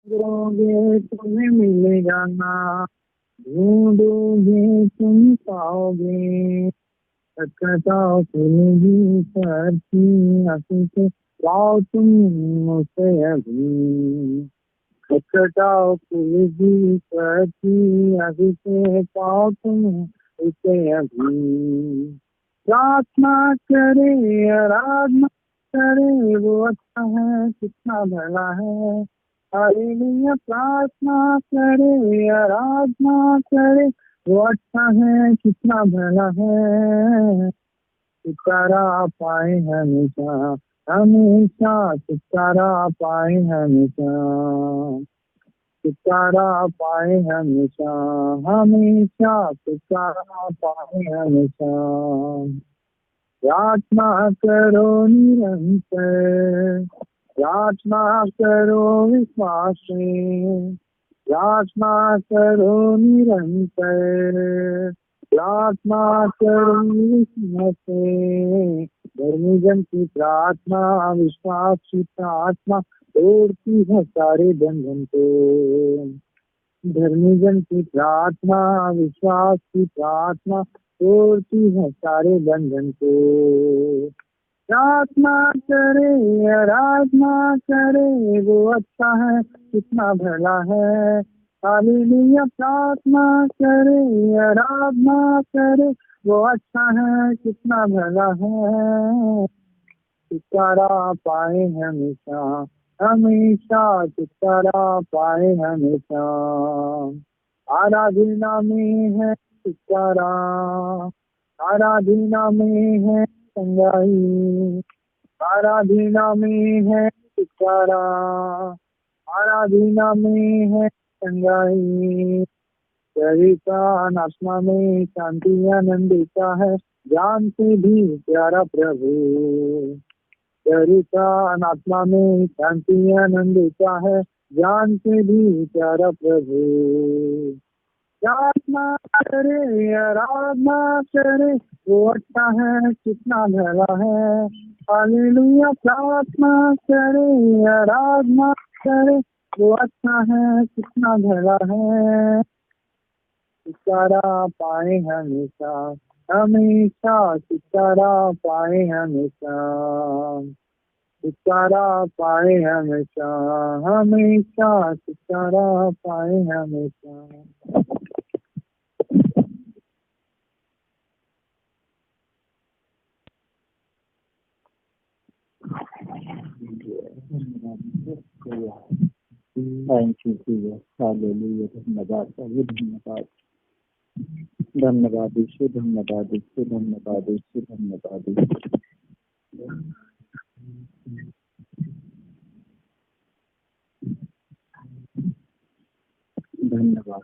ढूंढोगे तुम्हें मिलेगा ना, ढूंढोगे तुम पाओगे। खटखटाओ खुलेगी सर की आंखें से, पाओ तुम उसे अभी। खटखटाओ खुलेगी सर की आंखें से, पाओ तुम उसे अभी। प्रार्थना करे आराधना करे, वो अच्छा है कितना भला है। हालेलुया। प्रार्थना करे आराधना करे, वो अच्छा है कितना भला है। छुटकारा पाए हमेशा, हमेशा छुटकारा पाए हमेशा। छुटकारा पाए हमेशा, हमेशा छुटकारा पाए हमेशा। प्रार्थना करो निरंतर, प्रार्थना करो विश्वास से। प्रार्थना करो निरंतर, प्रार्थना करो विश्वास से। धर्मी जन की प्रार्थना विश्वास की प्रार्थना तोड़ती है सारे बंधन को। धर्मी जन की प्रार्थना विश्वास की प्रार्थना तोड़ती है सारे बंधन को। प्रार्थना करे आराधना करे, वो अच्छा है कितना भला है। हालेलुया। प्रार्थना करे आराधना करे, वो अच्छा है कितना भला है। छुटकारा पाए हमेशा, हमेशा छुटकारा पाए हमेशा। आराधना में है छुटकारा, आराधना में है संगाई। आराधना में है छुटकारा, आराधना में है संगाई। शरीर का आत्मा में शांति आनंद देता है, जान से भी प्यारा प्रभु। शरीर का आत्मा में शांति आनंद देता है, जान से भी प्यारा प्रभु। प्रार्थना करे आराधना करे, वो अच्छा है कितना भला है। हालेलुया। प्रार्थना करे आराधना करे, वो अच्छा है कितना भला है। छुटकारा पाए हमेशा, हमेशा छुटकारा पाए हमेशा। छुटकारा पाए हमेशा, हमेशा छुटकारा पाए हमेशा। Thank you Jesus, hallelujah. धन्यवाद प्रभु, धन्यवाद, धन्यवाद यीशु, धन्यवाद यीशु, धन्यवाद यीशु, धन्यवाद यीशु। धन्यवाद,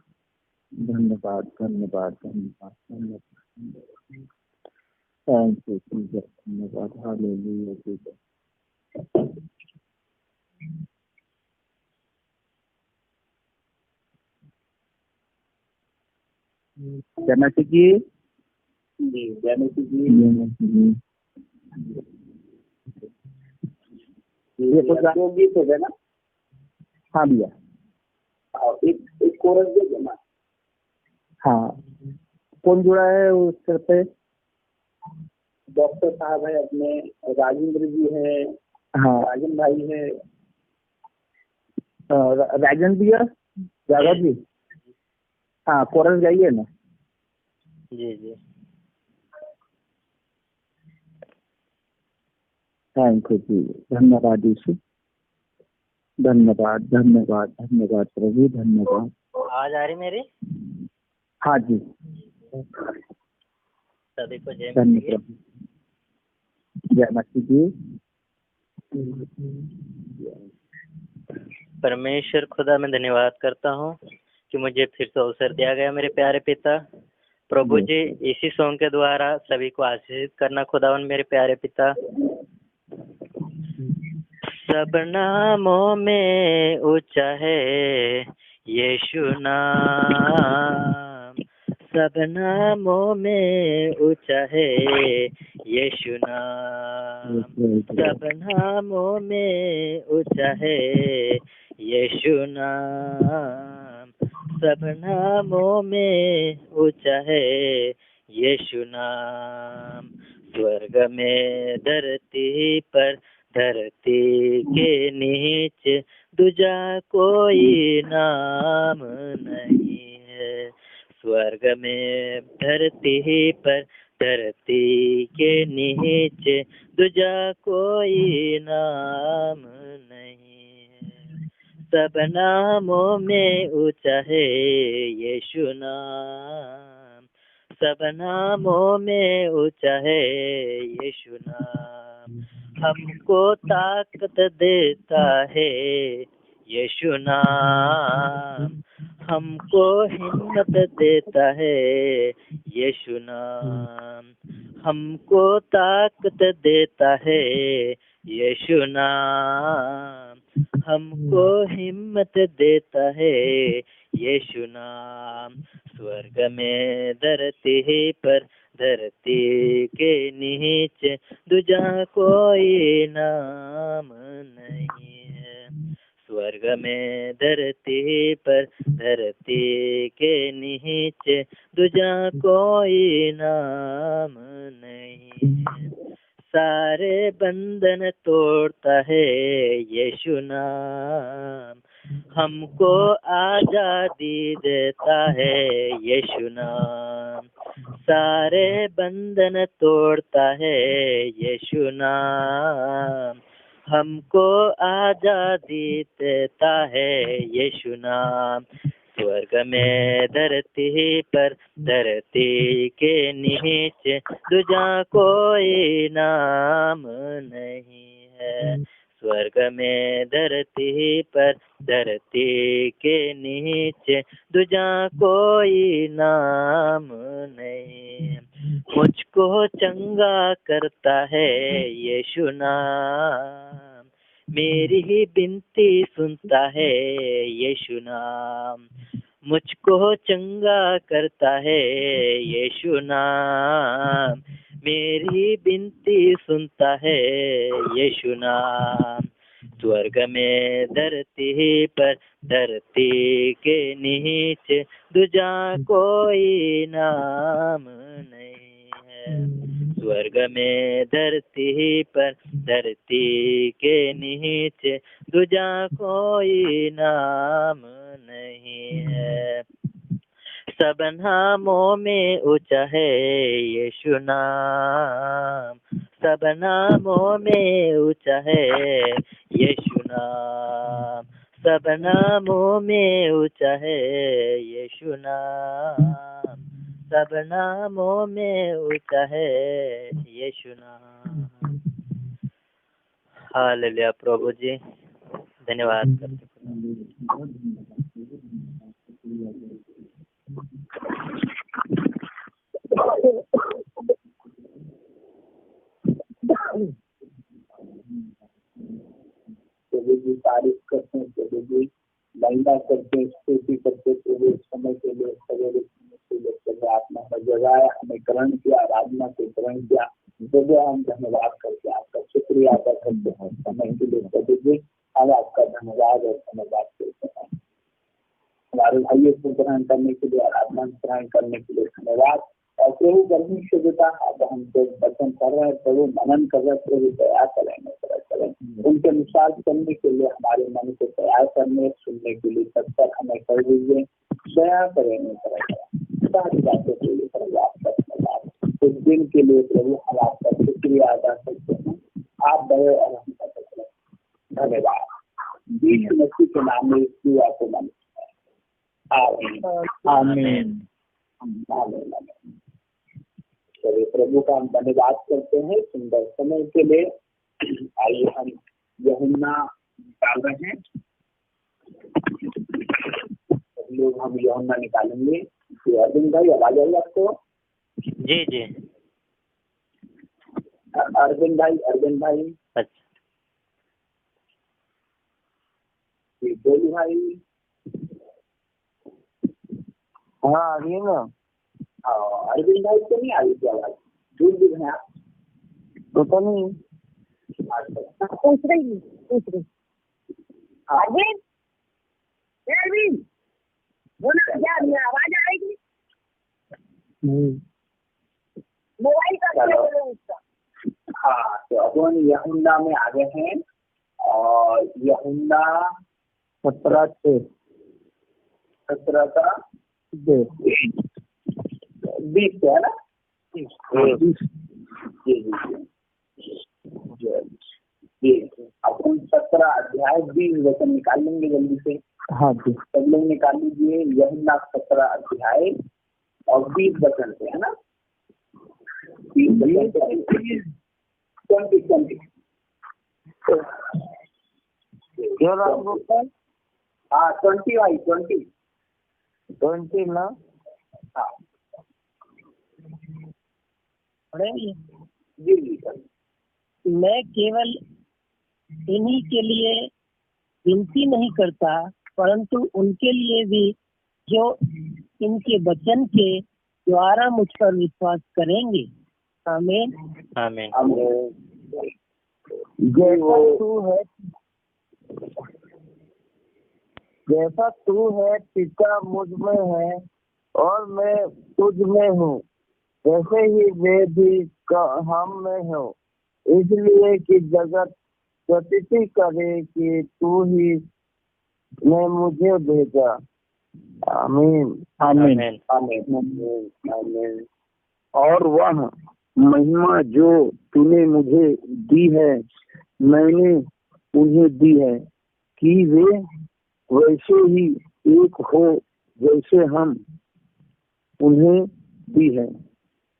धन्यवाद, धन्यवाद, धन्यवाद, धन्यवाद। थैंक यू जीसस, धन्यवाद, हालेलुया जीसस। जनती जी, जनती जी, ये तो दो गीत हो गए ना। हाँ भैया, एक कोरस दे देना। हाँ, कौन जुड़ा है उस सर पे? डॉक्टर साहब है अपने, राजेंद्र जी है। हाँ, राजन भाई है। राजन भैया, जागा जी। हाँ, कोरस गाइए ना। जी जी, थैंक यू जी, धन्यवाद यीशु, धन्यवाद, धन्यवाद, धन्यवाद प्रभु, धन्यवाद। आवाज आ रही मेरी? हाँ जी, सभी को जय धन्यवाद, जय मसीह जी। परमेश्वर खुदा मैं धन्यवाद करता हूँ कि मुझे फिर से अवसर दिया गया मेरे प्यारे पिता। प्रभु जी, इसी सॉन्ग के द्वारा सभी को आशीषित करना खुदावन मेरे प्यारे पिता। सब नामों में ऊंचा है यीशु नाम, सब नामों में ऊंचा है यीशु नाम, सब नामों में ऊंचा है यीशु नाम, सब नामों में ऊंचा है यीशु नाम। स्वर्ग में धरती पर, धरती के नीचे दूजा कोई नाम नहीं है। स्वर्ग में धरती पर, धरती के नीचे दूजा कोई नाम नहीं है। सब नामों में ऊंचा है यीशु नाम, सब नामों में ऊंचा है यीशु नाम। हमको ताकत देता है यीशु नाम, हमको हिम्मत देता है यीशु नाम, हमको ताकत देता है यीशु नाम, हमको हिम्मत देता है यीशु नाम। स्वर्ग में धरती पर, धरती के नीचे दूजा कोई नाम नहीं है। स्वर्ग में धरती पर, धरती के नीचे दूजा कोई नाम नहीं है। सारे बंधन तोड़ता है यीशु नाम, हमको आजादी देता है यीशु नाम। सारे बंधन तोड़ता है यीशु नाम, हमको आजादी देता है यीशु नाम। स्वर्ग में धरती पर, धरती के नीचे दूजा कोई नाम नहीं है। स्वर्ग में धरती पर, धरती के नीचे दूजा कोई नाम नहीं। मुझको चंगा करता है यीशु नाम, मेरी ही विनती सुनता है यीशु नाम। मुझको चंगा करता है यीशु नाम, मेरी विनती सुनता है यीशु नाम। स्वर्ग में धरती पर, धरती के नीचे दूजा कोई नाम नहीं है। स्वर्ग में धरती पर, धरती के नीचे दूजा कोई नाम नहीं है। सब नामों में ऊंचा है यीशु नाम, सब नामों में ऊंचा है यीशु नाम, सब नामों में ऊंचा है यीशु नाम, सब नामों में ऊंचा है यीशु नाम। हालेलुया प्रभु जी, धन्यवाद करते प्रभु जी तारीफ करते हैं, प्रभु जी महिमा करते हैं, स्तुति करते हैं प्रभु। इस समय के लिए सवेरे प्रभु आत्मा का जगाया, हमें ग्रहण किया, आराधना को ग्रहण किया। प्रभु हम धन्यवाद करके आपका शुक्रिया अदा करते हैं समय के लिए। प्रभु जी हम आपका धन्यवाद और धन्यवाद करते हैं। हमारे भाइयों को ग्रहण करने के लिए, आराधना ग्रहण करने के लिए धन्यवाद। और प्रभु गर्मी से देता अब हम जो वचन कर रहे हैं प्रभु, मनन कर रहे हैं प्रभु, दया करेंगे, उनके अनुसार चलने के लिए हमारे मन को तैयार करने, सुनने के लिए तत्पर हमें कर दीजिए, दया करेंगे सारी बातों के लिए प्रभु आपका धन्यवाद। इस दिन के लिए प्रभु हम आपका शुक्रिया अदा करते हैं। आप बड़े और हम धन्यवाद। यीशु मसीह के नाम में इस दुआ को मांगते हैं, आमीन आमीन आमीन। चलिए प्रभु का हम धन्यवाद करते हैं सुंदर समय के लिए। आइए हम यूहन्ना निकाल रहे हैं, लोग हम यूहन्ना निकालेंगे। अरविंद भाई आवाज आई आपको? जी जी अरविंद भाई अच्छा बोली भाई। हाँ आ रही है ना। अरविंद भाई को नहीं आ रही थी आवाज, दूर दूर है आप? पता नहीं, पूछ रही अरविंद, अरविंद बोला क्या आवाज आएगी? मोबाइल का बोलो उसका। हाँ, तो अपन यहुंडा में आ गए हैं और यहुंडा 17 से 17 का 20 है ना? जी अपन 17 अध्याय 20 वचन निकाल लेंगे जल्दी से। हाँ जी, सब लोग निकाल लीजिए यहुन्ना 17 अध्याय और 20 वचन से, है ना? 20 क्या नाम बोलता है? हाँ 20 भाई 20 ना? हाँ पढ़ेंगे। जी जी सर। मैं केवल इन्हीं के लिए विनती नहीं करता, परंतु उनके लिए भी जो इनके वचन के द्वारा मुझ पर विश्वास करेंगे। आमीन आमीन। जैसा तू है पिता मुझ में है और मैं तुझ में हूँ, वैसे ही वे भी हम में हो, इसलिए कि जगत प्रतीति करे कि तू ही ने मुझे भेजा। आमीन आमीन। आमीन आमीन। और वह महिमा जो तूने मुझे दी है मैंने उन्हें दी है, कि वे वैसे ही एक हो जैसे हम उन्हें दी है,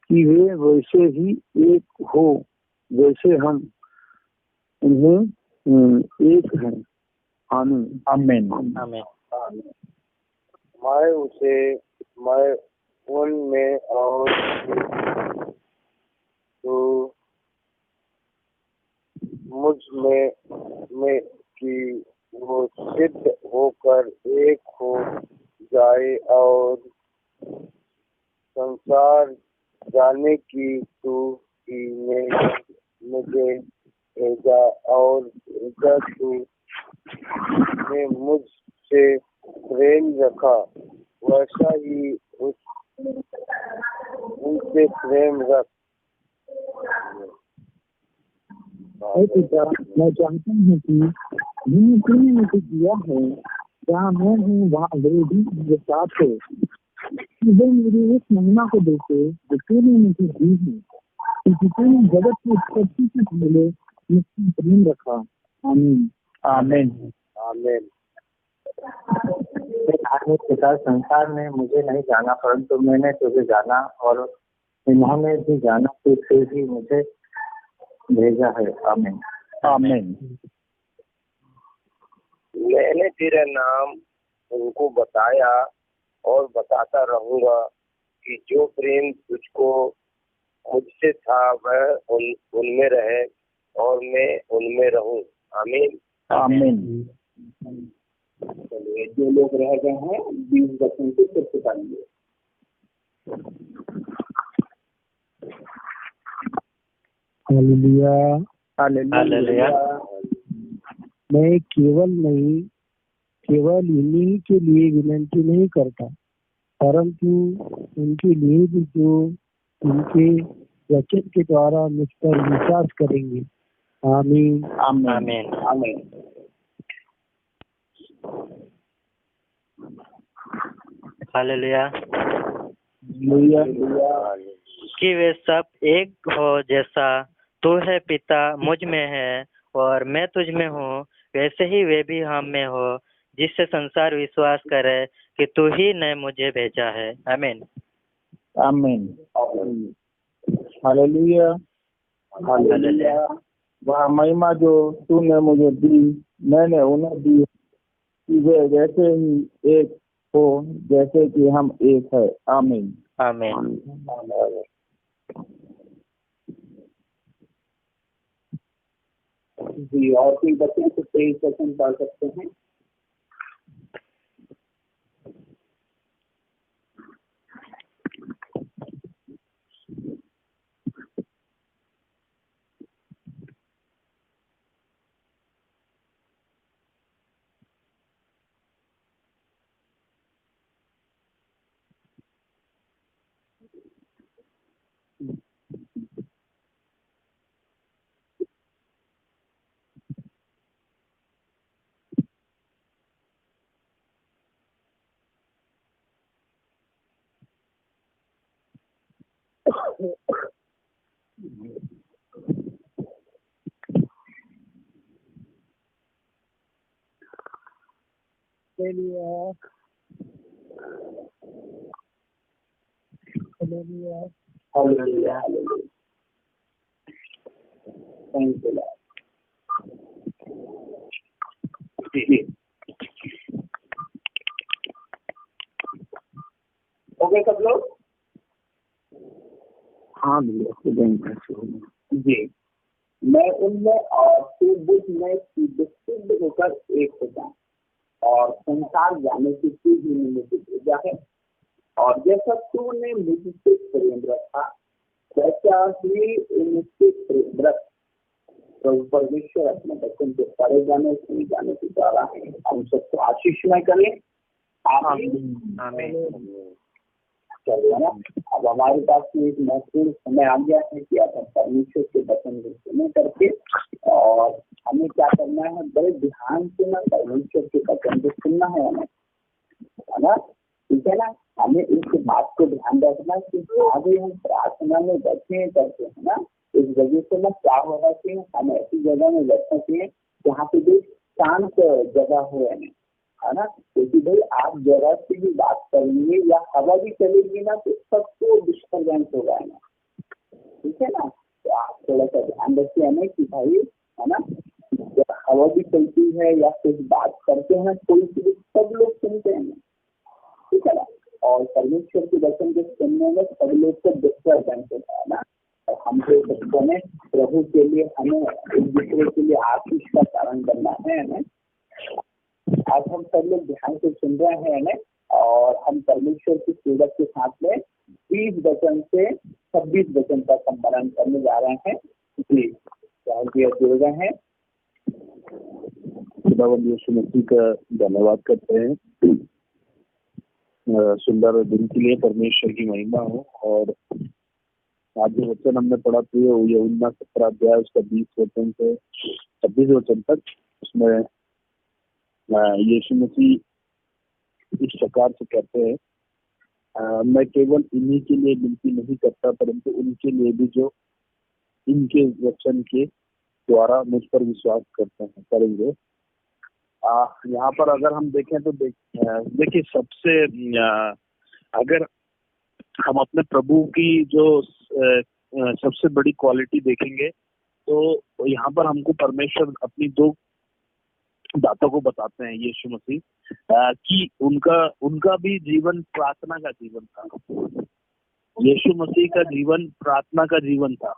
कि वे वैसे ही एक हो जैसे हम उन्हें एक है। आमीन आमीन आमीन। मैं उनमें और तो मुझ में कि वो सिद्ध होकर एक हो जाए और संसार जाने की तू ही ने मुझे भेजा और जब तू ने मुझसे प्रेम रखा वैसा ही उनसे प्रेम रख। पिता मैं जानता हूँ कि जिन्हें तूने मुझे दिया है, जहाँ मैं हूँ वहाँ वे भी मेरे साथ है, वे मेरी उस महिमा को देखे जो तूने मुझे दी है, क्योंकि तूने जगत की उत्पत्ति से पहले मुझसे प्रेम रखा। आमीन आमीन आमीन। पिता संसार ने मुझे नहीं जाना, परंतु मैंने तुझे जाना और इन्होंने भी जाना कि फिर भी मुझे भेजा है। आमीन आमीन। मैंने तेरा नाम उनको बताया और बताता रहूंगा कि जो प्रेम तुझको मुझसे था वह उनमें रहे और मैं उनमें रहूं। आमीन आमीन। चलिए जो लोग रह गए हैं 20 वचन से फिर से पढ़िए। Hallelujah hallelujah. मैं केवल इन्हीं के लिए विनती नहीं करता, परंतु उनके लिए भी जो उनके वचन के द्वारा मुझ पर विश्वास करेंगे। आमीन आमीन। आमीन। हालेलुया। हालेलुया। कि वे सब एक हो जैसा तू है पिता मुझ में है और मैं तुझ में हूँ, वैसे ही वे भी हम में हो, जिससे संसार विश्वास करे कि तू ही ने मुझे भेजा है। आमीन आमीन। हालेलुया। हालेलुया। वह महिमा जो तूने मुझे दी मैंने उन्हें दी, कि वे वैसे ही एक हो जैसे कि हम एक है। आमीन आमीन। जी और कोई बच्चे तो 23 वचन पढ़ सकते हैं। Hallelujah, hallelujah. Thank you Lord. Okay सब लोग? हाँ भैया, जी, मैं उनमें और बुद्ध में सिद्ध होकर एक होता और संसार जाने की चीज मुझे भेजा है। और जैसा तूने मुझसे प्रेम रखा वैसा ही मुझसे प्रेम रख। प्रभु परमेश्वर अपने बच्चों के परे जाने सुने जाने के द्वारा हम सबको आशीषमय करें। आमीन। चलिए ना, अब हमारे पास में एक महत्वपूर्ण समय आ गया है कि अब हम परमेश्वर के वचन को सुने करके और हमें क्या करना है, बड़े ध्यान से ना परमेश्वर के वचन को सुनना है हमें, है ना? ठीक है ना? हमें इस बात को ध्यान रखना कि आगे हम प्रार्थना में बैठे करते हैं ना, इस वजह से ना क्या होगा कि हम ऐसी जगह में बैठना चाहिए जहाँ पे भी शांत जगह हो, है ना? क्योंकि भाई आप जरा से भी बात करेंगे या हवा भी चलेगी ना तो सबको डिस्टर्बेंस होगा, है ना? ठीक है ना? तो आप थोड़ा सा ध्यान रखिए हमें कि भाई, है ना, जब हवा भी चलती है या कुछ बात करते हैं कोई चीज सब लोग सुनते हैं, ठीक है ना? और परमेश्वर के वचन के सुनने में सब लोग को डिस्टर्बेंस होता है ना। और हम लोग बच्चों ने प्रभु के लिए हमें एक दूसरे के लिए आशीष का कारण बनना है हमें। आज हम सब लोग ध्यान से सुन रहे हैं हमें, और हम परमेश्वर की सेवक के साथ में 20 वचन से 26 वचन तक हम वर्णन करने जा रहे हैं। जी, जुड़ गए हैं। खुदावंद यीशु मसीह का धन्यवाद करते हैं सुंदर दिन के लिए। परमेश्वर की महिमा हो। और आज जो वचन हमने पढ़ा था यूहन्ना 17 अध्याय उसका 20 वचन से 26 वचन तक, उसमें यीशु मसीह इस प्रकार से कहते हैं, मैं केवल इन्हीं के लिए विनती नहीं करता परंतु उनके लिए भी जो इनके वचन के द्वारा मुझ पर विश्वास करते हैं करेंगे। यहाँ पर अगर हम देखें तो देखिए सबसे अगर हम अपने प्रभु की जो सबसे बड़ी क्वालिटी देखेंगे तो यहाँ पर हमको परमेश्वर अपनी दो बातों को बताते हैं यीशु मसीह कि उनका भी जीवन प्रार्थना का जीवन था। यीशु मसीह का जीवन प्रार्थना का जीवन था।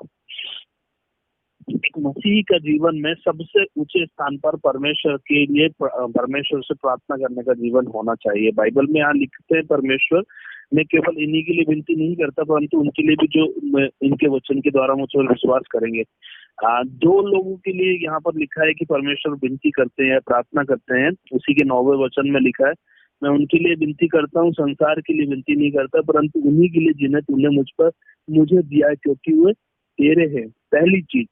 एक मसीह का जीवन में सबसे ऊंचे स्थान पर परमेश्वर के लिए परमेश्वर से प्रार्थना करने का जीवन होना चाहिए। बाइबल में यहाँ लिखते हैं परमेश्वर मैं केवल इन्हीं के लिए विनती नहीं करता परंतु उनके लिए भी जो इनके वचन के द्वारा मुझ पर विश्वास करेंगे। दो लोगों के लिए यहाँ पर लिखा है कि परमेश्वर विनती करते हैं, प्रार्थना करते हैं। उसी के 9वें वचन में लिखा है, मैं उनके लिए विनती करता हूँ, संसार के लिए विनती नहीं करता परंतु उन्हीं के लिए जिन्हें तूने मुझे दिया है क्योंकि वे तेरे हैं। पहली चीज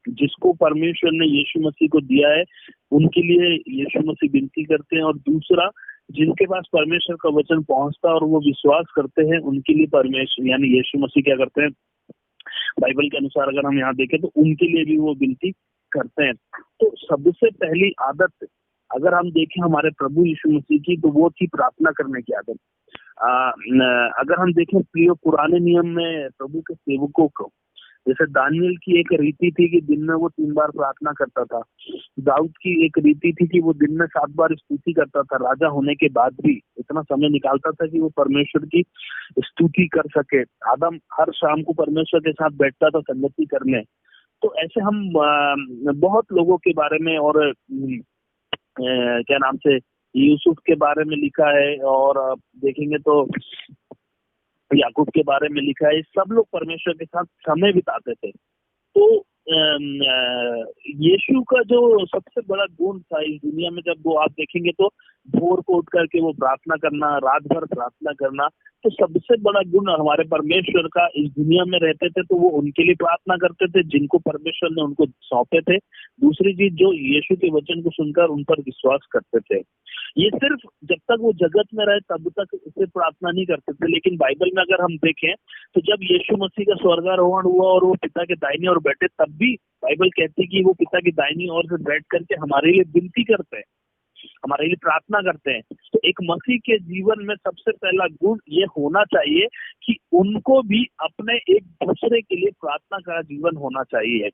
जिसको परमेश्वर ने यीशु मसीह को दिया है उनके लिए यीशु मसीह विनती करते हैं। और दूसरा, जिनके पास परमेश्वर का वचन पहुंचता है और वो विश्वास करते हैं उनके लिए परमेश्वर यानी यीशु मसीह क्या करते हैं, बाइबल के अनुसार अगर हम यहाँ देखें तो उनके लिए भी वो विनती करते हैं। तो सबसे पहली आदत अगर हम देखें हमारे प्रभु यीशु मसीह की तो वो थी प्रार्थना करने की आदत। अगर हम देखें प्रिय पुराने नियम में प्रभु के सेवकों को, जैसे दानियल की एक रीति थी कि दिन में वो 3 बार प्रार्थना करता था। दाऊद की एक रीति थी कि वो दिन में 7 बार स्तुति करता था। राजा होने के बाद भी इतना समय निकालता था कि वो परमेश्वर की स्तुति कर सके। आदम हर शाम को परमेश्वर के साथ बैठता था संगति करने। तो ऐसे हम बहुत लोगों के बारे में, और क्या नाम से यूसुफ के बारे में लिखा है, और देखेंगे तो याकूब के बारे में लिखा है। सब लोग परमेश्वर के साथ समय बिताते थे। तो यीशु का जो सबसे बड़ा गुण था इस दुनिया में, जब वो आप देखेंगे तो भोर को उठ करके वो प्रार्थना करना, रात भर प्रार्थना करना, तो सबसे बड़ा गुण हमारे परमेश्वर का इस दुनिया में रहते थे तो वो उनके लिए प्रार्थना करते थे जिनको परमेश्वर ने उनको सौंपे थे। दूसरी चीज, जो यीशु के वचन को सुनकर उन पर विश्वास करते थे। ये सिर्फ जब तक वो जगत में रहे तब तक इसे प्रार्थना नहीं करते थे, लेकिन बाइबल में अगर हम देखें तो जब यीशु मसीह का स्वर्गारोहण हुआ और वो पिता के दाहिने ओर बैठे, तब भी बाइबल कहती है कि वो पिता की दाहिनी ओर से बैठ करके हमारे लिए विनती करते हैं, हमारे लिए प्रार्थना करते हैं। तो एक मसीह के जीवन में सबसे पहला गुण ये होना चाहिए कि उनको भी अपने एक दूसरे के लिए प्रार्थना का जीवन होना चाहिए।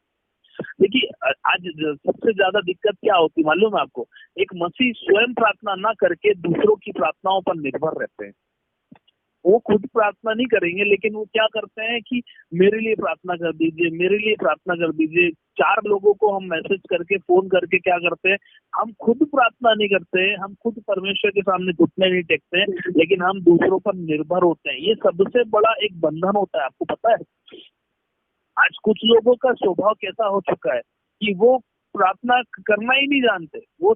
देखिए आज सबसे ज्यादा दिक्कत क्या होती मालूम है आपको, एक मसीह स्वयं प्रार्थना ना करके दूसरों की प्रार्थनाओं पर निर्भर रहते हैं। वो खुद प्रार्थना नहीं करेंगे, लेकिन वो क्या करते हैं कि मेरे लिए प्रार्थना कर दीजिए, मेरे लिए प्रार्थना कर दीजिए। 4 लोगों को हम मैसेज करके फोन करके क्या करते हैं, हम खुद प्रार्थना नहीं करते हैं, हम खुद परमेश्वर के सामने घुटने नहीं टेकते हैं, लेकिन हम दूसरों पर निर्भर होते हैं। ये सबसे बड़ा एक बंधन होता है, आपको पता है। आज कुछ लोगों का स्वभाव कैसा हो चुका है कि वो प्रार्थना करना ही नहीं जानते, वो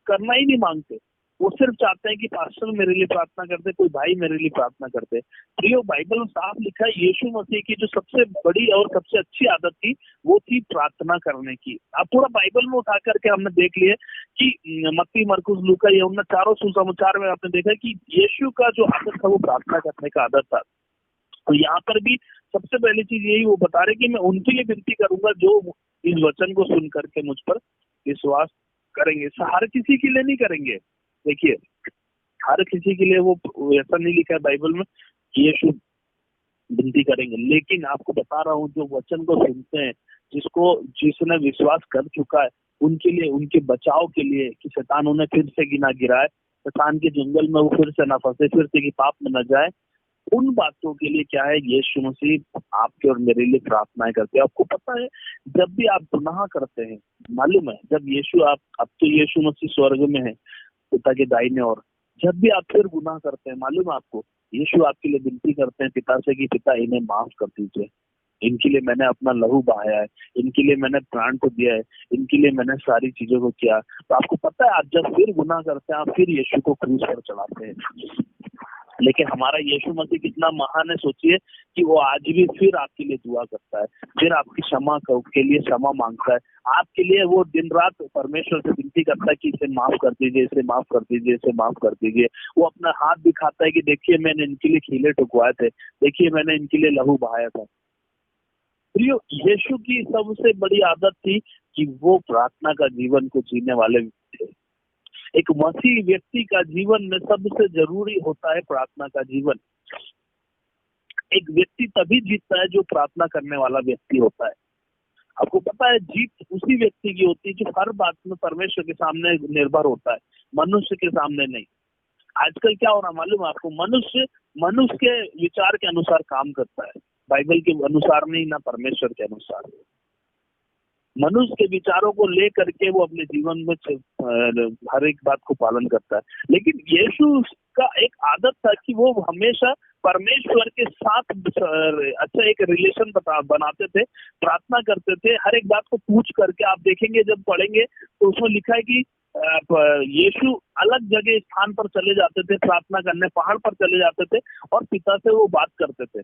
करना ही नहीं मांगते, वो सिर्फ चाहते हैं कि पास्टर मेरे लिए प्रार्थना करते, कोई भाई मेरे लिए प्रार्थना करते। तो ये बाइबल में साफ लिखा है, यीशु मसीह की जो सबसे बड़ी और सबसे अच्छी आदत थी वो थी प्रार्थना करने की। अब पूरा बाइबल में उठा करके हमने देख लिया कि मत्ती, मरकुस, लूका, यूहन्ना चारों सुसमाचार में आपने देखा कि यीशु का जो आदत था वो प्रार्थना करने का आदत था। तो यहाँ पर भी सबसे पहली चीज यही वो बता रहे कि मैं उनके लिए विनती करूंगा जो इस वचन को सुन करके मुझ पर विश्वास करेंगे। हर किसी के लिए नहीं करेंगे, देखिए हर किसी के लिए वो ऐसा नहीं लिखा है बाइबल में कि यीशु विनती करेंगे, लेकिन आपको बता रहा हूँ जो वचन को सुनते हैं, जिसने विश्वास कर चुका है, उनके लिए, उनके बचाव के लिए कि शैतान उन्हें फिर से गिना गिराए, शैतान के जंगल में वो फिर से ना फंसे, फिर से कि पाप में न जाए, उन बातों के लिए क्या है यीशु मसीह आपके और मेरे लिए प्रार्थनाएं करते हैं। आपको पता है जब भी आप गुनाह करते हैं, मालूम है जब यीशु अब तो यीशु मसीह स्वर्ग में है पिता के दाहिने ओर, जब भी आप फिर गुनाह करते हैं, मालूम है आपको यीशु आपके लिए विनती करते हैं पिता से कि पिता इन्हें माफ कर दीजिए, इनके लिए मैंने अपना लहू बहाया है, इनके लिए मैंने प्राण को दिया है, इनके लिए मैंने सारी चीजों को किया। तो आपको पता है आप जब फिर गुनाह करते हैं, आप फिर यीशु को क्रूस पर चढ़ाते हैं, लेकिन हमारा यीशु मसीह कितना महान है, सोचिए कि वो आज भी फिर आपके लिए दुआ करता है, फिर आपकी क्षमा के लिए क्षमा मांगता है, आपके लिए वो दिन रात परमेश्वर से विनती करता है कि इसे माफ कर दीजिए, इसे माफ कर दीजिए, इसे माफ कर दीजिए। वो अपना हाथ दिखाता है कि देखिए मैंने इनके लिए खीले ठुकवाए थे, देखिए मैंने इनके लिए लहू बहाया था। प्रियो, यीशु की सबसे बड़ी आदत थी कि वो प्रार्थना का जीवन को जीने वाले थे। एक मसीह व्यक्ति का जीवन में सबसे जरूरी होता है प्रार्थना का जीवन। एक व्यक्ति तभी जीतता है जो प्रार्थना करने वाला व्यक्ति होता है। आपको पता है जीत उसी व्यक्ति की होती है जो हर बात में परमेश्वर के सामने निर्भर होता है, मनुष्य के सामने नहीं। आजकल क्या हो रहा मालूम है आपको, मनुष्य के विचार के अनुसार काम करता है, बाइबल के अनुसार नहीं, ना परमेश्वर के अनुसार। मनुष्य के विचारों को ले करके वो अपने जीवन में हर एक बात को पालन करता है, लेकिन यीशु का एक आदत था कि वो हमेशा परमेश्वर के साथ अच्छा एक रिलेशन बनाते थे, प्रार्थना करते थे, हर एक बात को पूछ करके। आप देखेंगे जब पढ़ेंगे तो उसमें लिखा है कि यीशु अलग जगह स्थान पर चले जाते थे प्रार्थना करने, पहाड़ पर चले जाते थे और पिता से वो बात करते थे।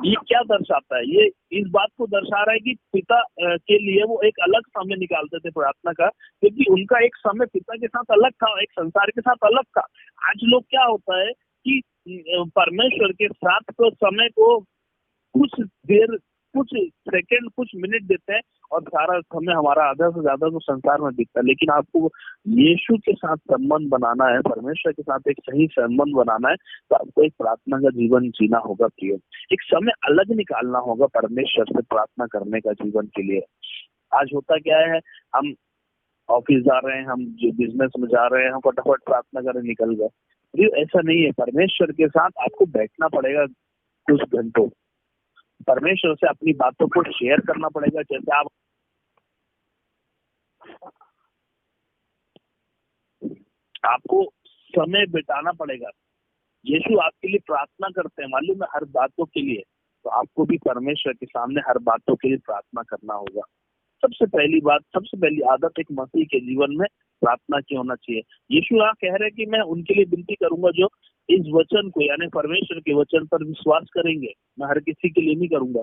ये क्या दर्शाता है? ये इस बात को दर्शा रहा है कि पिता के लिए वो एक अलग समय निकालते थे प्रार्थना का, क्योंकि उनका एक समय पिता के साथ अलग था, एक संसार के साथ अलग था। आज लोग क्या होता है कि परमेश्वर के साथ तो समय को कुछ देर, कुछ सेकंड, कुछ मिनट देते हैं और सारा समय हमारा आधा से ज्यादा तो संसार में दिखता है। लेकिन आपको यीशु के साथ संबंध बनाना है, परमेश्वर के साथ एक सही संबंध बनाना है, तो आपको एक प्रार्थना का जीवन जीना होगा। प्रिय, एक समय अलग निकालना होगा परमेश्वर से प्रार्थना करने का जीवन के लिए। आज होता क्या है, हम ऑफिस जा रहे हैं, हम जो बिजनेस में जा रहे हैं, हम फटाफट प्रार्थना करने निकल गए। ऐसा नहीं है, परमेश्वर के साथ आपको बैठना पड़ेगा कुछ घंटों, परमेश्वर से अपनी बातों को शेयर करना पड़ेगा। जैसे आपको समय बिताना पड़ेगा। यीशु आपके लिए प्रार्थना करते हैं मालूम है, हर बातों के लिए। तो आपको भी परमेश्वर के सामने हर बातों के लिए प्रार्थना करना होगा। सबसे पहली बात, सबसे पहली आदत एक मसीह के जीवन में प्रार्थना की होना चाहिए। यीशु यहाँ कह रहे हैं कि मैं उनके लिए विनती करूंगा जो इस वचन को, यानी परमेश्वर के वचन पर विश्वास करेंगे। मैं हर किसी के लिए नहीं करूंगा,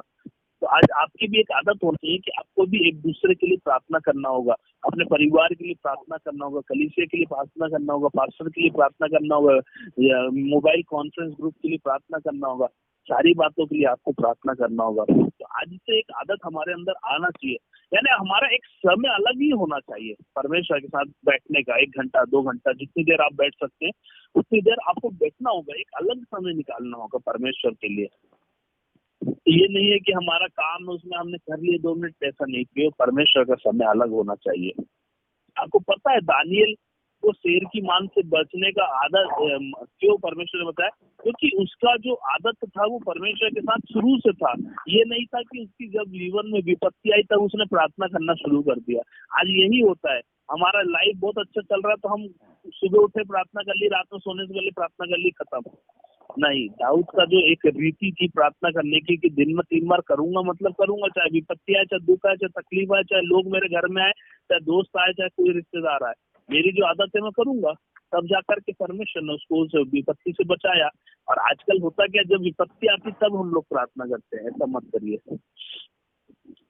तो आज आपकी भी एक आदत होनी चाहिए कि आपको भी एक दूसरे के लिए प्रार्थना करना होगा, अपने परिवार के लिए प्रार्थना करना होगा, कलीसिया के लिए प्रार्थना करना होगा, पास्टर के लिए प्रार्थना करना होगा, या मोबाइल कॉन्फ्रेंस ग्रुप के लिए प्रार्थना करना होगा, सारी बातों के लिए आपको प्रार्थना करना होगा। तो आज से एक आदत हमारे अंदर आना चाहिए, यानी हमारा एक समय अलग ही होना चाहिए परमेश्वर के साथ बैठने का। 1 घंटा 2 घंटा जितनी देर आप बैठ सकते हैं उतनी देर आपको बैठना होगा, एक अलग समय निकालना होगा परमेश्वर के लिए। ये नहीं है कि हमारा काम उसमें हमने कर लिए 2 मिनट, ऐसा नहीं कि परमेश्वर का समय अलग होना चाहिए। आपको पता है दानियल को शेर की मान से बचने का आदत क्यों परमेश्वर ने बताया? क्योंकि उसका जो आदत था वो परमेश्वर के साथ शुरू से था। ये नहीं था कि उसकी जब जीवन में विपत्ति आई तब उसने प्रार्थना करना शुरू कर दिया। आज यही होता है, हमारा लाइफ बहुत अच्छा चल रहा है तो हम सुबह उठे प्रार्थना कर ली, रात में सोने से पहले प्रार्थना कर ली, खत्म। नहीं, दाऊद का जो एक रीति थी प्रार्थना करने की कि दिन में 3 बार करूंगा, मतलब करूंगा, चाहे विपत्ति आए, चाहे दुख आए, चाहे तकलीफ आए, चाहे लोग मेरे घर में आए, चाहे दोस्त आए, चाहे कोई रिश्तेदार आए, मेरी जो आदत है मैं करूंगा। तब जाकर के परमेश्वर ने उसको उस विपत्ति से बचाया। और आजकल होता क्या, जब विपत्ति आती तब हम लोग प्रार्थना करते हैं, ऐसा मत करिए।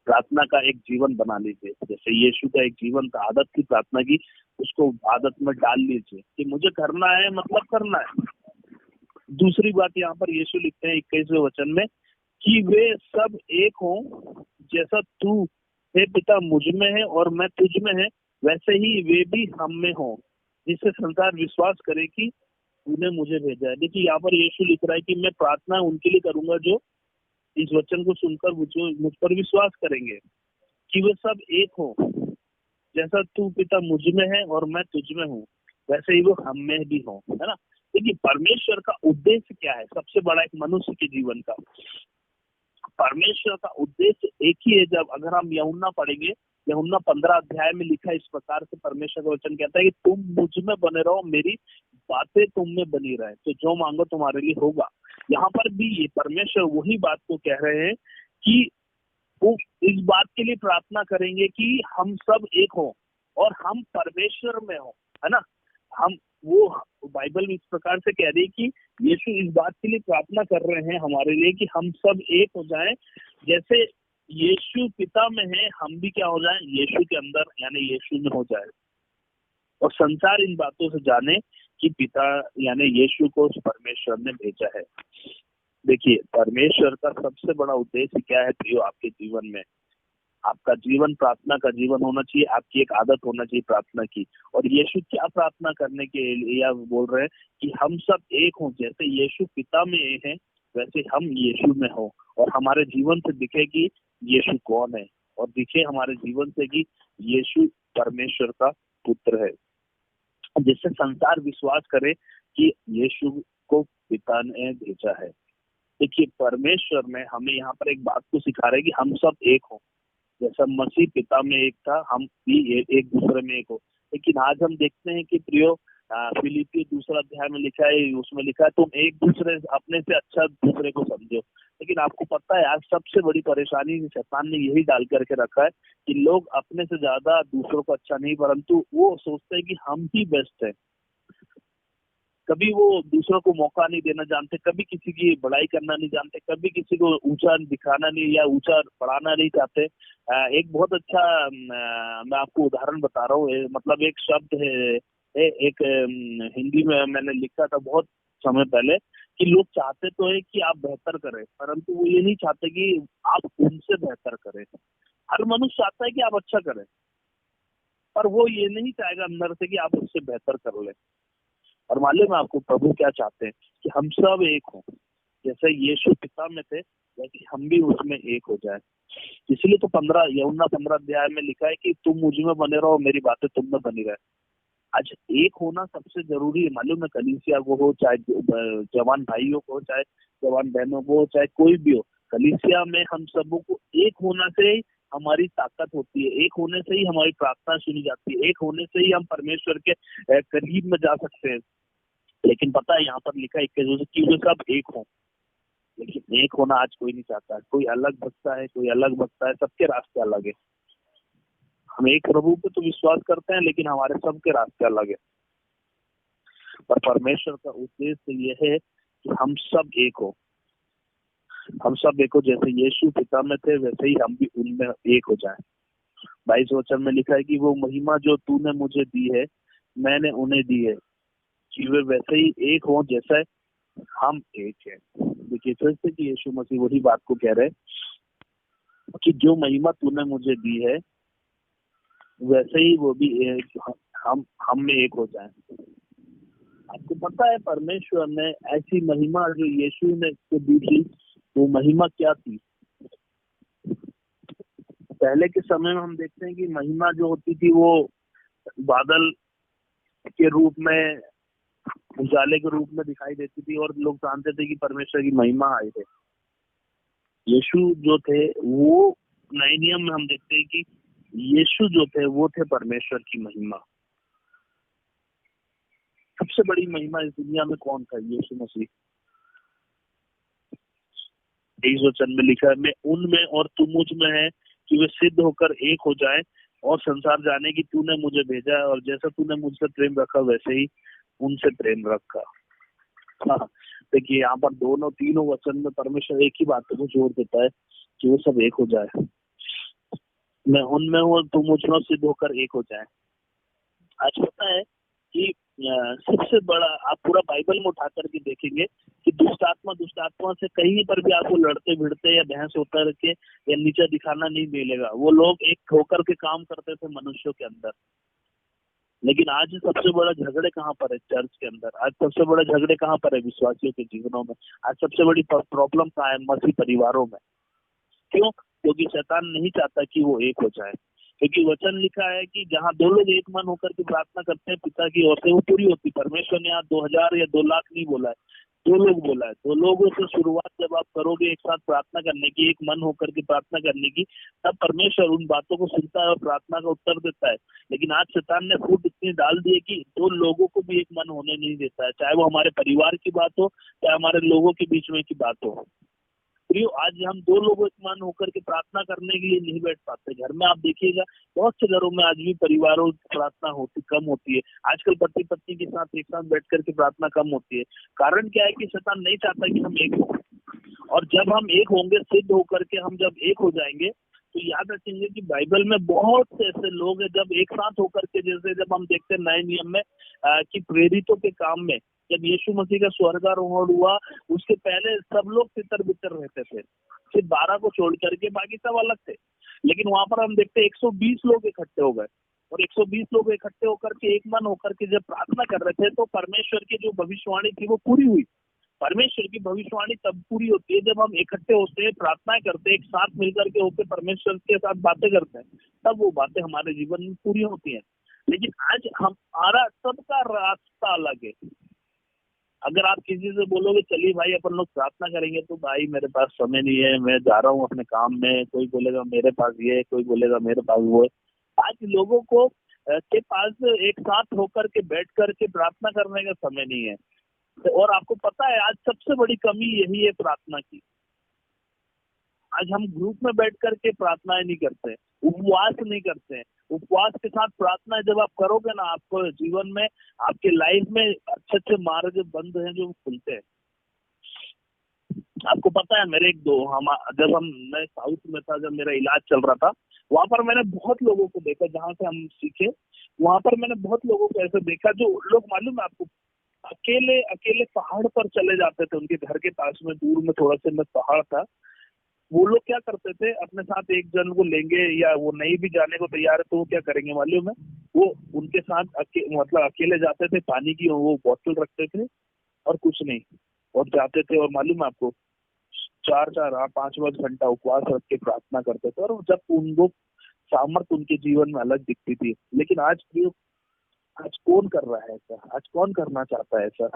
प्रार्थना का एक जीवन बना लीजिए, जैसे यीशु का एक जीवन था, आदत थी प्रार्थना की, उसको आदत में डाल लीजिए कि मुझे करना है, मतलब करना है। दूसरी बात यहाँ पर यीशु लिखते हैं 21वें वचन में कि वे सब एक हों, जैसा तू हे पिता मुझ में है और मैं तुझ में है, वैसे ही वे भी हम में हों, जिससे संसार विश्वास करे कि तूने मुझे भेजा है। देखिए यहाँ पर यीशु लिख रहा है कि मैं प्रार्थना उनके लिए करूंगा जो इस वचन को सुनकर मुझ पर विश्वास करेंगे, कि वे सब एक हों, जैसा तू पिता मुझ में है और मैं तुझ में हूँ, वैसे ही वो हम में भी हों, है ना। देखिए परमेश्वर का उद्देश्य क्या है, सबसे बड़ा एक मनुष्य के जीवन का परमेश्वर का उद्देश्य एक ही है। जब अगर हम यूहन्ना पढ़ेंगे, यूहन्ना 15 अध्याय में लिखा इस प्रकार से परमेश्वर का वचन कहता है कि तुम मुझ में बने रहो, मेरी बातें तुम में बनी रहे, तो जो मांगो तुम्हारे लिए होगा। यहाँ पर भी ये परमेश्वर वही बात को कह रहे हैं कि वो इस बात के लिए प्रार्थना करेंगे कि हम सब एक हो और हम परमेश्वर में हो, है ना। हम वो बाइबल इस प्रकार से कह रही है कि यीशु इस बात के लिए प्रार्थना कर रहे हैं हमारे लिए कि हम सब एक हो जाएं, जैसे यीशु पिता में है हम भी क्या हो जाएं, यीशु के अंदर यानी यीशु में हो जाए, और संसार इन बातों से जाने कि पिता यानी यीशु को परमेश्वर ने भेजा है। देखिए परमेश्वर का सबसे बड़ा उद्देश्य क्या है प्रियो आपके जीवन में? आपका जीवन प्रार्थना का जीवन होना चाहिए, आपकी एक आदत होना चाहिए प्रार्थना की। और यीशु क्या प्रार्थना करने के लिए बोल रहे हैं कि हम सब एक हों, जैसे यीशु पिता में हैं वैसे हम यीशु में हो, और हमारे जीवन से दिखे कि यीशु कौन है, और दिखे हमारे जीवन से कि यीशु परमेश्वर का पुत्र है, जिससे संसार विश्वास करे कि यीशु को पिता ने भेजा है। देखिए परमेश्वर में हमें यहाँ पर एक बात को सिखा रहे हैं कि हम सब एक हो, जैसा मसीह पिता में एक था हम भी एक दूसरे में एक हो। लेकिन आज हम देखते हैं कि प्रियो फिलिपी 2 अध्याय में लिखा है, उसमें लिखा है तुम एक दूसरे अपने से अच्छा दूसरे को समझो। लेकिन आपको पता है आज सबसे बड़ी परेशानी शैतान ने यही डाल करके रखा है कि लोग अपने से ज्यादा दूसरों को अच्छा नहीं, परंतु वो सोचते हैं कि हम ही बेस्ट है। कभी वो दूसरों को मौका नहीं देना जानते, कभी किसी की बड़ाई करना नहीं जानते, कभी किसी को ऊंचा दिखाना नहीं या ऊंचा बढ़ाना नहीं चाहते। एक बहुत अच्छा मैं आपको उदाहरण बता रहा हूँ, मतलब एक शब्द है एक हिंदी में मैंने लिखा था बहुत समय पहले कि लोग चाहते तो है कि आप बेहतर करें, परंतु वो ये नहीं चाहते कि आप उनसे बेहतर करें। हर मनुष्य चाहता है कि आप अच्छा करें, पर वो ये नहीं चाहेगा अंदर से कि आप उससे बेहतर कर ले। और मालूम है आपको प्रभु क्या चाहते हैं कि हम सब एक हों, जैसे यीशु पिता में थे वैसे हम भी उसमें एक हो जाए। इसलिए तो यूहन्ना 15 अध्याय में लिखा है कि तुम मुझ में बने रहो, मेरी बातें तुम में बनी रहे। आज एक होना सबसे जरूरी है, मालूम है, कलीसिया को हो, चाहे जवान भाइयों को, चाहे जवान बहनों को, चाहे कोई भी हो, कलीसिया में हम सबों को एक होना से हमारी ताकत होती है, एक होने से ही हमारी प्रार्थना सुनी जाती है, एक होने से ही हम परमेश्वर के करीब में जा सकते हैं। लेकिन पता है यहाँ पर लिखा है कि वे सब एक हों, लेकिन एक होना आज कोई नहीं चाहता। कोई अलग बचता है, कोई अलग बचता है, सबके रास्ते अलग है। हम एक प्रभु पे तो विश्वास करते हैं, लेकिन हमारे सबके रास्ते अलग है। पर परमेश्वर का उद्देश्य यह है कि हम सब एक हो, हम सब देखो जैसे यीशु पिता में थे वैसे ही हम भी उनमें एक हो जाएं। 22 वचन में लिखा है कि वो महिमा जो तूने मुझे दी है मैंने उन्हें दी है कि वे वैसे ही एक हो जैसे हम एक हैं। देखिए फिर से कि यीशु मसीह वही बात को कह रहे हैं कि जो महिमा तूने मुझे दी है वैसे ही वो भी एक हम में एक हो जाए। आपको पता है परमेश्वर ने ऐसी महिमा जो यीशु ने को दी थी, वो महिमा क्या थी? पहले के समय में हम देखते हैं कि महिमा जो होती थी वो बादल के रूप में, उजाले के रूप में दिखाई देती थी और लोग जानते थे कि परमेश्वर की महिमा आई है। यीशु जो थे वो नए नियम में हम देखते हैं कि यीशु जो थे वो थे परमेश्वर की महिमा। सबसे बड़ी महिमा इस दुनिया में कौन था? यीशु मसीह। 23 वचन में लिखा है, मैं उनमें और तू मुझ में है कि वे सिद्ध होकर एक हो जाए और संसार जाने की तूने मुझे भेजा है और जैसा तूने मुझसे प्रेम रखा वैसे ही उनसे प्रेम रखा। हाँ, देखिए यहाँ पर दोनों तीनों वचन में परमेश्वर एक ही बात को जोर देता है कि वो सब एक हो जाए। मैं उनमें हूँ और तू मुझ में सिद्ध होकर एक हो जाए। आज पता है कि सबसे बड़ा, आप पूरा बाइबल में उठा करके देखेंगे कि दुष्ट आत्मा से कहीं पर भी आपको लड़ते भिड़ते या बहस होकर के या नीचा दिखाना नहीं मिलेगा। वो लोग एक होकर के काम करते थे मनुष्यों के अंदर। लेकिन आज सबसे बड़ा झगड़े कहाँ पर है? चर्च के अंदर। आज सबसे बड़ा झगड़े कहाँ पर है? विश्वासियों के जीवनों में। आज सबसे बड़ी प्रॉब्लम कहाँ है? मसीह परिवारों में। क्यों? क्योंकि शैतान नहीं चाहता कि वो एक हो जाए। क्योंकि वचन लिखा है कि जहाँ दो लोग एक मन होकर के प्रार्थना करते हैं पिता की ओर से वो पूरी होती। परमेश्वर ने यहाँ 2000 या 2 लाख नहीं बोला है, 2 लोग बोला है। 2 लोगों से शुरुआत जब आप करोगे एक साथ प्रार्थना करने की, एक मन होकर के प्रार्थना करने की, तब परमेश्वर उन बातों को सुनता है और प्रार्थना का उत्तर देता है। लेकिन आज शैतान ने फूट इतनी डाल दी है कि 2 लोगों को भी एक मन होने नहीं देता है, चाहे वो हमारे परिवार की बात हो, चाहे हमारे लोगों के बीच में की बात हो। आज हम 2 लोग एक मन होकर के प्रार्थना करने के लिए नहीं बैठ पाते। घर में आप देखिएगा बहुत से घरों में आज भी परिवारों की प्रार्थना कम होती है। आजकल पति पत्नी के साथ एक साथ बैठ करके प्रार्थना कम होती है। कारण क्या है? कि शैतान नहीं चाहता कि हम एक हों। और जब हम एक होंगे, सिद्ध होकर के हम जब एक हो जाएंगे, तो याद रखेंगे कि बाइबल में बहुत से ऐसे लोग हैं जब एक साथ होकर के, जैसे जब हम देखते हैं नए नियम में कि प्रेरितों के काम में जब यीशु मसीह का स्वर्गारोहण हुआ, उसके पहले सब लोग तितर बितर रहते थे, सिर्फ 12 को छोड़ करके बाकी सब अलग थे। लेकिन वहां पर हम देखते हैं 120 लोग इकट्ठे हो गए और 120 लोग इकट्ठे होकर के एक मन होकर के जब प्रार्थना कर रहे थे, तो परमेश्वर की जो भविष्यवाणी थी वो पूरी हुई। परमेश्वर की भविष्यवाणी तब पूरी होती है जब हम इकट्ठे होते हैं, प्रार्थना करते हैं, एक साथ मिलकर के होकर परमेश्वर के साथ बातें करते हैं, तब वो बातें हमारे जीवन में पूरी होती हैं। लेकिन आज हमारा सबका रास्ता अलग है। अगर आप किसी से बोलोगे चलिए भाई अपन लोग प्रार्थना करेंगे, तो भाई मेरे पास समय नहीं है, मैं जा रहा हूँ अपने काम में। कोई बोलेगा मेरे पास ये है, कोई बोलेगा मेरे पास वो है। आज लोगों को के पास एक साथ होकर के बैठ करके प्रार्थना करने का समय नहीं है। और आपको पता है आज सबसे बड़ी कमी यही है प्रार्थना की। आज हम ग्रुप में बैठ करके प्रार्थनाएं नहीं करते, उपवास नहीं करते। उपवास के साथ प्रार्थना जब आप करोगे ना, आपको जीवन में, आपके लाइफ में अच्छे अच्छे मार्ग बंद हैं जो खुलते हैं। आपको पता है मेरे जब मैं साउथ में था, जब मेरा इलाज चल रहा था, वहां पर मैंने बहुत लोगों को देखा, जहाँ से हम सीखे वहां पर मैंने बहुत लोगों को ऐसे देखा जो लोग, मालूम है आपको, अकेले पहाड़ पर चले जाते थे। उनके घर के पास में दूर में थोड़ा सा पहाड़ था। वो लोग क्या करते थे, अपने साथ एक जन को लेंगे, या वो नहीं भी जाने को तैयार है तो वो क्या करेंगे मालूम है? वो उनके साथ मतलब अकेले जाते थे, पानी की वो बोतल रखते थे और कुछ नहीं, और जाते थे। और मालूम है आपको, 4-5 घंटा उपवास रख के प्रार्थना करते थे। और जब उनको सामर्थ्य उनके जीवन में अलग दिखती थी। लेकिन आज कौन कर रहा है ऐसा? आज कौन करना चाहता है ऐसा?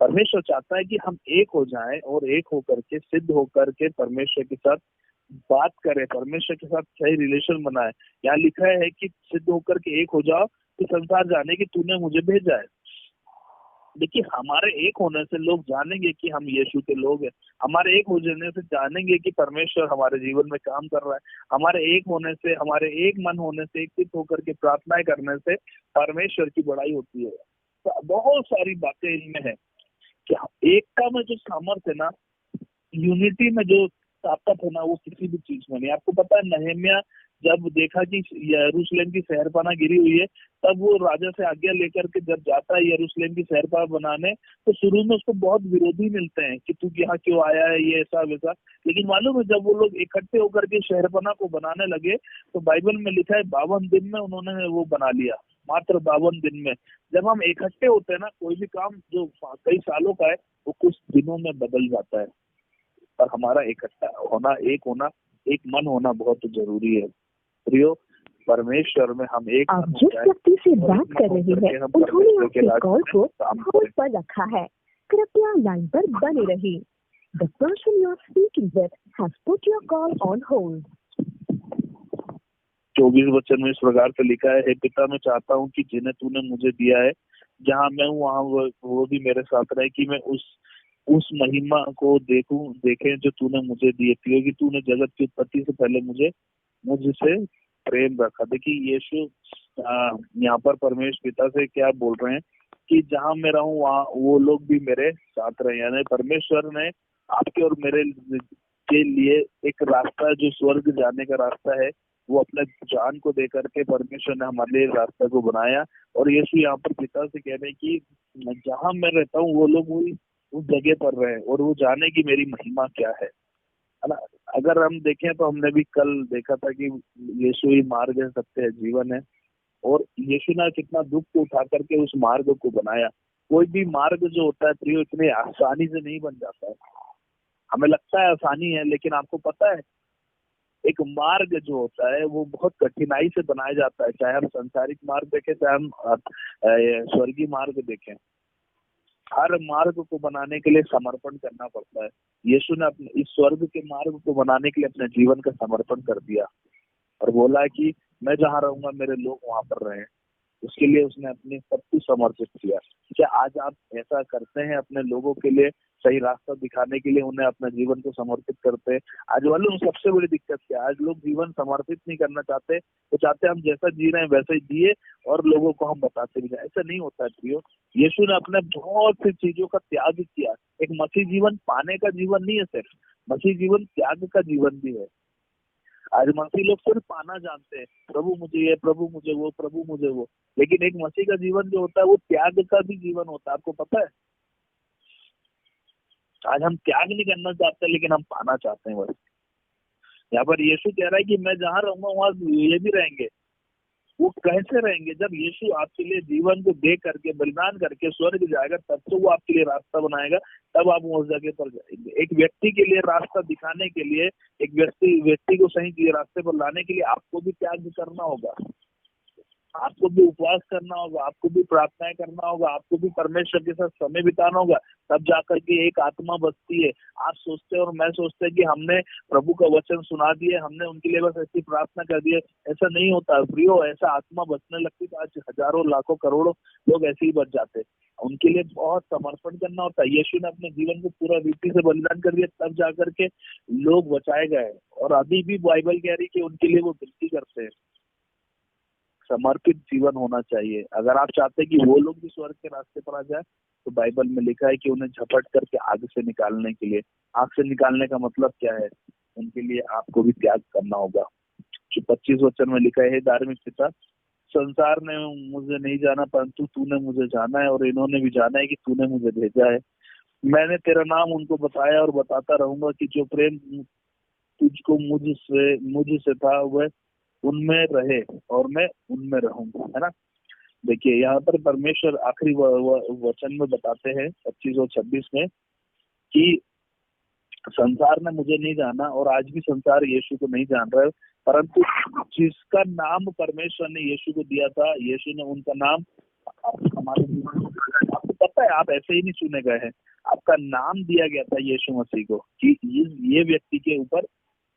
परमेश्वर चाहता है कि हम एक हो जाएं और एक होकर के, सिद्ध होकर के परमेश्वर के साथ बात करें, परमेश्वर के साथ सही रिलेशन बनाए। यहाँ लिखा है कि सिद्ध होकर के एक हो जाओ कि संसार जाने की तूने मुझे भेजा है। देखिए, हमारे एक होने से लोग जानेंगे कि हम यीशु के लोग हैं। हमारे एक हो जाने से जानेंगे कि परमेश्वर हमारे जीवन में काम कर रहा है। हमारे एक होने से, हमारे एक मन होने से, एक होकर के प्रार्थनाएं करने से परमेश्वर की बड़ाई होती है। तो बहुत सारी बातें इनमें है कि एकता में जो सामर्थ्य है ना, यूनिटी में जो ताकत है ना वो किसी भी चीज में नहीं। आपको पता है नहम्याह जब देखा कि यरूशलेम की शहरपनाह गिरी हुई है, तब वो राजा से आज्ञा लेकर के जब जाता है यरूशलेम की शहरपनाह बनाने, तो शुरू में उसको बहुत विरोधी मिलते हैं कि तू यहाँ क्यों आया है, ये ऐसा वैसा। लेकिन मालूम है जब वो लोग इकट्ठे होकर के शहरपनाह को बनाने लगे, तो बाइबल में लिखा है 52 दिन में उन्होंने वो बना लिया, मात्र 52 दिन में। जब हम इकट्ठे होते हैं ना, कोई भी काम जो कई सालों का है वो कुछ दिनों में बदल जाता है। और हमारा इकट्ठा होना, एक मन होना बहुत जरूरी है प्रियो। परमेश्वर में हम एक आप जिस व्यक्ति से बात कर रहे हैं उन्होंने आपके कॉल को होल्ड पर रखा है, कृपया लाइन पर बने रहिए। The person you are speaking with has put your call on hold. 24 वचन में इस प्रकार से लिखा है, हे पिता मैं चाहता हूँ कि जिन्हें तूने मुझे दिया है, जहाँ मैं हूँ वहाँ वो भी मेरे साथ रहे, कि मैं उस महिमा को देखें जो तूने मुझे दी है, क्योंकि तूने जगत की उत्पत्ति से पहले मुझसे प्रेम रखा। देखिए यीशु यहाँ पर परमेश्वर पिता से क्या बोल रहे हैं कि जहाँ मैं रहूं वहाँ वो लोग भी मेरे साथ रहे। यानी परमेश्वर ने आपके और मेरे के लिए एक रास्ता, जो स्वर्ग जाने का रास्ता है, वो अपने जान को दे करके परमेश्वर ने हमारे लिए रास्ते को बनाया। और यीशु यहाँ पर पिता से कह रहे हैं कि जहाँ मैं रहता हूँ वो लोग वही उस जगह पर रहे, और वो जाने की मेरी महिमा क्या है ना। अगर हम देखें तो हमने भी कल देखा था कि यीशु ही मार्ग है, सत्य है, जीवन है, और यीशु ने कितना दुख को उठा करके उस मार्ग को बनाया। कोई भी मार्ग जो होता है प्रियो इतने आसानी से नहीं बन जाता है। हमें लगता है आसानी है, लेकिन आपको पता है एक मार्ग जो होता है वो बहुत कठिनाई से बनाया जाता है। चाहे हम संसारिक मार्ग देखें, चाहे हम स्वर्गीय मार्ग देखें, हर मार्ग को बनाने के लिए समर्पण करना पड़ता है। यीशु ने अपने इस स्वर्ग के मार्ग को बनाने के लिए अपने जीवन का समर्पण कर दिया और बोला कि मैं जहाँ रहूंगा मेरे लोग वहां पर रहें। उसके लिए उसने अपने सब कुछ समर्पित किया। क्या आज आप ऐसा करते हैं अपने लोगों के लिए, सही रास्ता दिखाने के लिए उन्हें अपने जीवन को समर्पित करते हैं? आज वालों सबसे बड़ी दिक्कत क्या है, आज लोग जीवन समर्पित नहीं करना चाहते। वो चाहते हैं हम जैसा जी रहे हैं वैसे ही जिए और लोगों को हम बताते भी जाए। ऐसा नहीं होता है प्रियो। यीशु ने अपने बहुत सी चीजों का त्याग किया। एक मसीह जीवन पाने का जीवन नहीं है, सिर्फ मसीह जीवन त्याग का जीवन भी है। आज मसीह लोग सिर्फ पाना जानते हैं, प्रभु मुझे ये, प्रभु मुझे वो, प्रभु मुझे वो। लेकिन एक मसीह का जीवन जो होता है वो त्याग का भी जीवन होता है। आपको पता है आज हम त्याग नहीं करना चाहते, लेकिन हम पाना चाहते हैं बस। यहाँ पर यीशु कह रहा है कि मैं जहाँ रहूंगा वहां ये भी रहेंगे। वो कैसे रहेंगे? जब यीशु आपके लिए जीवन को दे करके बलिदान करके स्वर्ग जाएगा, तब तो वो आपके लिए रास्ता बनाएगा, तब आप उस जगह पर जाएंगे। एक व्यक्ति के लिए रास्ता दिखाने के लिए, एक व्यक्ति को सही रास्ते पर लाने के लिए आपको भी त्याग करना होगा, आपको भी उपवास करना होगा, आपको भी प्रार्थनाएं करना होगा, आपको भी परमेश्वर के साथ समय बिताना होगा, तब जाकर के एक आत्मा बचती है। आप सोचते हैं और मैं सोचते हैं कि हमने प्रभु का वचन सुना दिए, हमने उनके लिए बस ऐसी प्रार्थना कर दी है। ऐसा नहीं होता प्रियो। ऐसा आत्मा बचने लगती तो आज हजारों लाखों करोड़ों लोग ऐसे ही बच जाते। उनके लिए बहुत समर्पण करना होता है। यीशु ने अपने जीवन को पूरा रीति से बलिदान कर दिया, तब जाकर के लोग बचाए गए। और अभी भी बाइबल कह रही कि उनके लिए वो विनती करते हैं। समर्पित जीवन होना चाहिए। अगर आप चाहते हैं कि वो लोग भी स्वर्ग के रास्ते पर आ जाए, तो बाइबल में लिखा है कि उन्हें झपट करके आग से निकालने के लिए। आग से निकालने का मतलब क्या है? उनके लिए आपको भी त्याग करना होगा। 25 वचन में लिखा है, धार्मिक पिता, संसार ने मुझे नहीं जाना, परंतु तूने मुझे जाना है, और इन्होंने भी जाना है कि तूने मुझे भेजा है। मैंने तेरा नाम उनको बताया और बताता रहूंगा कि जो प्रेम तुझको मुझसे था वह उनमें रहे और मैं उनमें रहूंगा, है ना। देखिए यहाँ पर परमेश्वर आखिरी वचन में बताते हैं 25 और 26 में कि संसार ने मुझे नहीं जाना, और आज भी संसार यीशु को नहीं जान रहा है, परंतु जिसका नाम परमेश्वर ने यीशु को दिया था, यीशु ने उनका नाम हमारे जीवन में। आपको पता है आप ऐसे ही नहीं चुने गए हैं, आपका नाम दिया गया था यीशु मसीह को कि ये व्यक्ति के ऊपर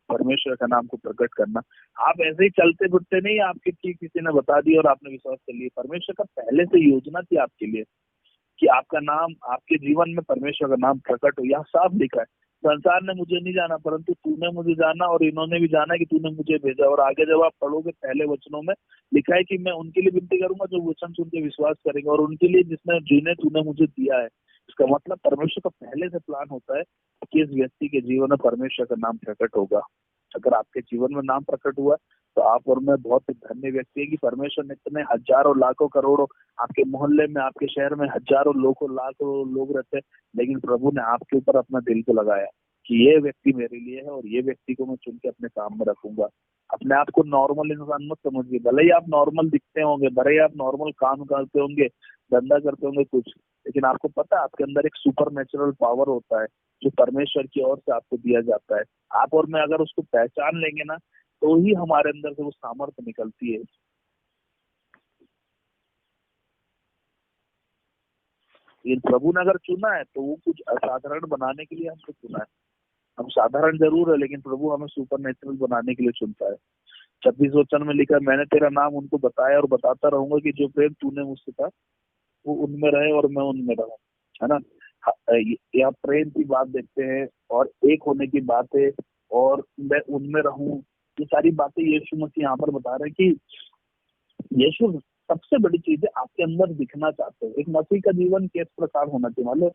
परमेश्वर का नाम को प्रकट करना। आप ऐसे ही चलते फिरते नहीं, आपकी चीज किसी ने बता दी और आपने विश्वास कर लिया। परमेश्वर का पहले से योजना थी आपके लिए कि आपका नाम, आपके जीवन में परमेश्वर का नाम प्रकट हो। यहाँ साफ लिखा है, संसार ने मुझे नहीं जाना, परंतु तूने मुझे जाना, और इन्होंने भी जाना कि तूने मुझे भेजा। और आगे जब आप पढ़ोगे पहले वचनों में लिखा है कि मैं उनके लिए विनती करूंगा जो वचन सुन के विश्वास करेंगे, और उनके लिए जिसने जिन्हें तूने मुझे दिया है। इसका मतलब परमेश्वर का पहले से प्लान होता है कि इस व्यक्ति के जीवन में परमेश्वर का नाम प्रकट होगा। अगर आपके जीवन में नाम प्रकट हुआ तो आप और मैं बहुत धन्य व्यक्ति है कि परमेश्वर ने इतने हजारों लाखों करोड़ों, आपके मोहल्ले में आपके शहर में हजारों लाखों लोग रहते हैं, लेकिन प्रभु ने आपके ऊपर अपना दिल को लगाया कि ये व्यक्ति मेरे लिए है और ये व्यक्ति को मैं चुन के अपने काम में रखूंगा। अपने आप को नॉर्मल इंसान मत समझिए, भले ही आप नॉर्मल दिखते होंगे, भले ही आप नॉर्मल काम करते होंगे, धंधा करते होंगे कुछ, लेकिन आपको पता है आपके अंदर एक सुपर नेचुरल पावर होता है जो परमेश्वर की ओर से आपको दिया जाता है। आप और मैं अगर उसको पहचान लेंगे ना तो ही हमारे अंदर से वो सामर्थ्य निकलती है। ये प्रभु ने अगर चुना है तो वो कुछ असाधारण बनाने के लिए हमको चुना है। हम साधारण जरूर है लेकिन प्रभु हमें सुपर नेचुरल बनाने के लिए चुनता है। 26 वचन में लिखा है, मैंने तेरा नाम उनको बताया और बताता रहूंगा कि जो प्रेम तूने मुझसे था वो उनमें रहे और मैं उनमें रहूं, है ना। यहाँ प्रेम की बात देखते हैं और एक होने की बात है और मैं उनमें रहूं, ये सारी बातें यीशु मसीह यहाँ पर बता रहे हैं कि यीशु सबसे बड़ी चीज है आपके अंदर दिखना चाहते हैं। एक मसीह का जीवन किस प्रकार होना चाहिए, मान लो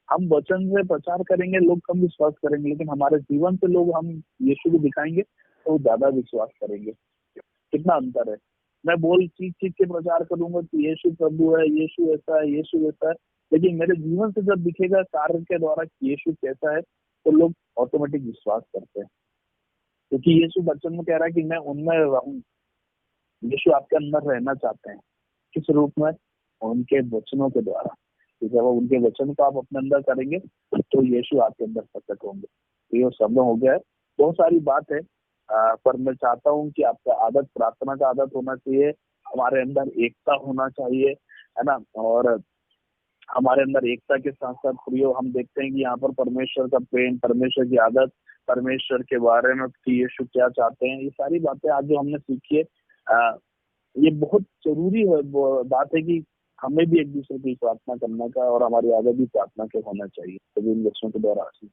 हम वचन से प्रचार करेंगे, लोग कम विश्वास करेंगे, लेकिन हमारे जीवन से लोग हम यीशु को दिखाएंगे तो ज्यादा विश्वास करेंगे। कितना अंतर है। मैं बोल चीज के प्रचार करूंगा कि यीशु प्रभु है, यीशु ऐसा है, यीशु वैसा है, लेकिन मेरे जीवन से जब दिखेगा कार्य के द्वारा कि यीशु कैसा है तो लोग ऑटोमेटिक विश्वास करते हैं, क्योंकि यीशु वचन में कह रहा है कि मैं उनमें रहूं। यीशु आपके अंदर रहना चाहते हैं, किस रूप में? उनके वचनों के द्वारा। जब उनके वचन को आप अपने अंदर करेंगे तो यीशु आपके अंदर प्रकट होंगे। तो ये समय हो गया है, बहुत सारी बात है, पर मैं चाहता हूँ कि आपका आदत प्रार्थना का आदत होना चाहिए, हमारे अंदर एकता होना चाहिए, है ना। और हमारे अंदर एकता के साथ साथ प्रियो हम देखते हैं कि यहाँ पर परमेश्वर का प्रेम, परमेश्वर की आदत, परमेश्वर के बारे में कि यीशु क्या चाहते हैं, ये सारी बातें आज जो हमने सीखी है, ये बहुत जरूरी है बात है कि हमें भी एक दूसरे की प्रार्थना करने का और हमारी आदत भी प्रार्थना के होना चाहिए। तो इन बच्चों के द्वारा आशीष।